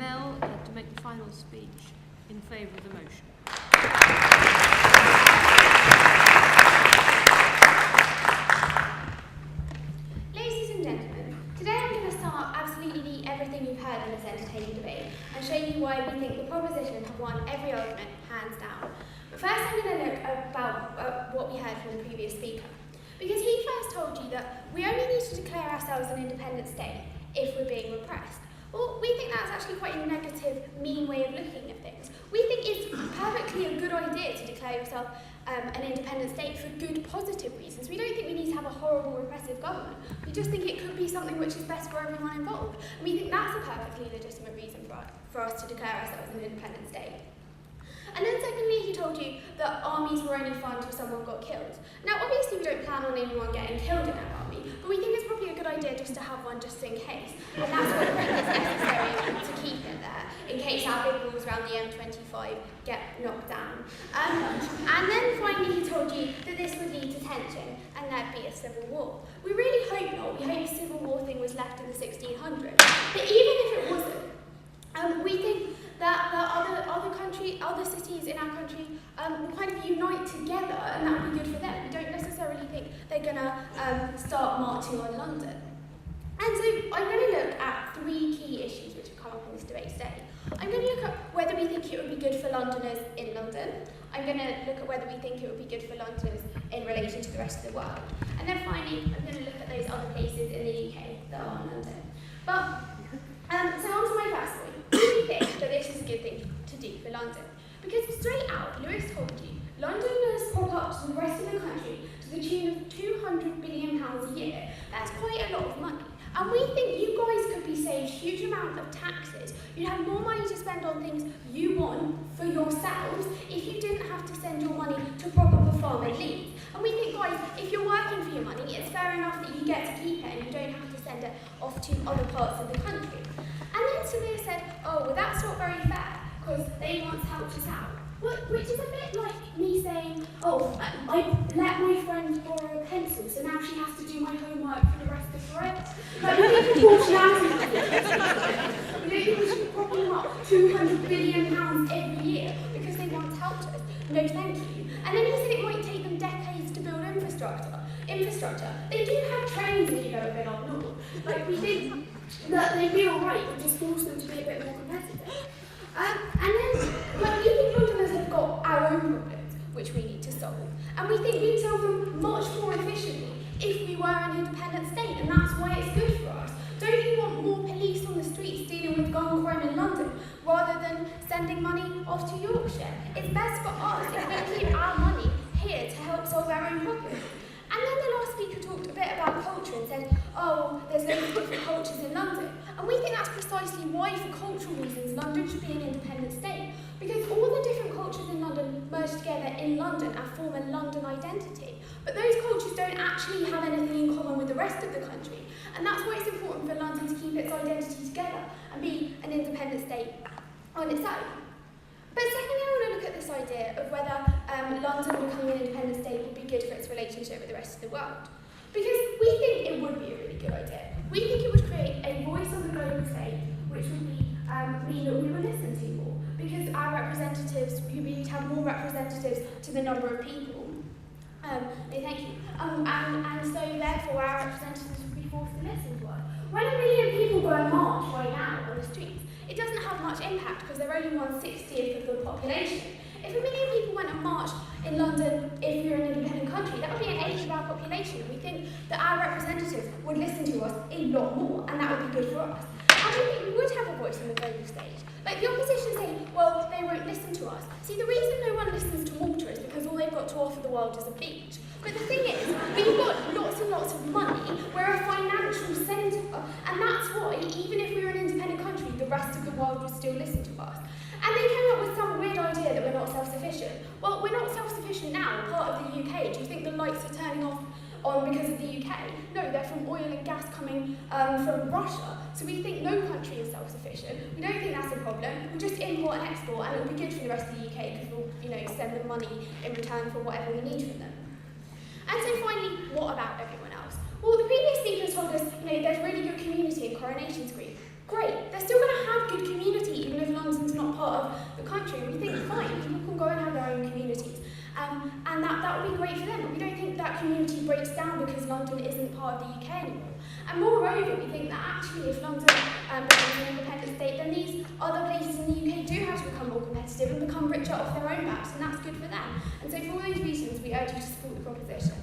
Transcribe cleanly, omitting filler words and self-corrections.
Mel to make the final speech in favour of the motion. Ladies and gentlemen, today I'm going to sum up absolutely everything you've heard in this entertaining debate and show you why we think the proposition have won every argument, hands down. But first I'm going to look about what we heard from the previous speaker. Because he first told you that we only need to declare ourselves an independent state if we're being repressed. Well, we think that's actually quite a negative, mean way of looking at things. We think it's perfectly a good idea to declare yourself an independent state for good, positive reasons. We don't think we need to have a horrible, repressive government. We just think it could be something which is best for everyone involved. And we think that's a perfectly legitimate reason for us to declare ourselves an independent state. And then secondly, he told you that armies were only fun till someone got killed. Now, obviously we don't plan on anyone getting killed in our army, but we think it's probably a good idea just to have one just in case. And that's what we think is necessary to keep it there, in case our big walls around the M25 get knocked down. And then finally he told you that this would lead to tension and there'd be a civil war. We really hope not. We hope the civil war thing was left in the 1600s. But even if it wasn't, we think that other cities in our country will kind of unite together, and that would be good for them. We don't necessarily think they're going to start marching on London. And so I'm going to look at three key issues which have come up in this debate today. I'm going to look at whether we think it would be good for Londoners in London. I'm going to look at whether we think it would be good for Londoners in relation to the rest of the world. And then finally, I'm going to look at those other places in the UK that aren't London. But, so on to my first point. Do you think that this is a good thing to do for London? Because straight out, Lewis told you, Londoners pop up to the rest of the country to the tune of £200 billion a year. That's quite a lot of money. And we think you guys could be saved a huge amount of taxes. You'd have more money to spend on things you want for yourselves if you didn't have to send your money to prop up a farm and leave. And we think, guys, if you're working for your money, it's fair enough that you get to keep it and you don't have to send it off to other parts of the country. And then Samir said, oh, well, that's not very fair, because they once helped us out. Which is a bit like me saying, oh, I let my friend borrow a pencil, so now she has to do my homework for the rest of forever. Like, we think proportionality. We don't think we should be propping up £200 billion every year because they once helped us. No, thank you. And then he said it might take them decades to build infrastructure. They do have trains if you go a bit up north. Like, we think that they'd be alright, but just force them to be a bit more competitive. And then, like, we think Londoners have got our own problems, which we need to solve. And we think we'd solve them much more efficiently if we were an independent state, and that's why it's good for us. Don't you want more police on the streets dealing with gun crime in London, rather than sending money off to Yorkshire? It's best for us if we keep our money here to help solve our own problems. And then the last speaker talked a bit about culture and said, oh, there's loads of different cultures in London. And we think that's precisely why, for cultural reasons, London should be an independent state. Because all the different cultures in London merge together in London and form a London identity. But those cultures don't actually have anything in common with the rest of the country. And that's why it's important for London to keep its identity together and be an independent state on its own. But secondly, I want to look at this idea of whether London becoming an independent state would be good for its relationship with the rest of the world. Because we think it would be a really good idea. We think it would create a voice on the global stage, which would mean that we would listen to more. Because our representatives, we'd have more representatives to the number of people. Thank you. And so therefore our representatives would be forced to listen to us. When 1 million people go and march right now on the streets, it doesn't have much impact because they're only 1/60th of the population. If 1 million people went and marched in London, if we were an independent country, that would be an eighth of our population. We think that our representatives would listen to us a lot more, and that would be good for us. And we think we would have a voice on the global stage. Like the opposition say, well, they won't listen to us. See, the reason no one listens to Malta is because all they've got to offer the world is a beach. But the thing is, we've got lots and lots of money, we're a financial centre, and that's why, even if we were an independent country, the rest of the world would still listen to us. And they came up with some weird idea that we're not self-sufficient. Well, we're not self-sufficient now, we're part of the UK. Do you think the lights are turning on because of the UK? No, they're from oil and gas coming from Russia. So we think no country is self-sufficient. We don't think that's a problem. We'll just import and export, and it'll be good for the rest of the UK because we'll, send them money in return for whatever we need from them. And so finally, what about everyone else? Well, the previous speakers told us, there's really good community in Coronation Street. Great, they're still going to have good community country. We think, fine, people can go and have their own communities. And that would be great for them. But we don't think that community breaks down because London isn't part of the UK anymore. And moreover, we think that actually if London becomes an independent state, then these other places in the UK do have to become more competitive and become richer off their own backs, and that's good for them. And so for all those reasons, we urge you to support the proposition.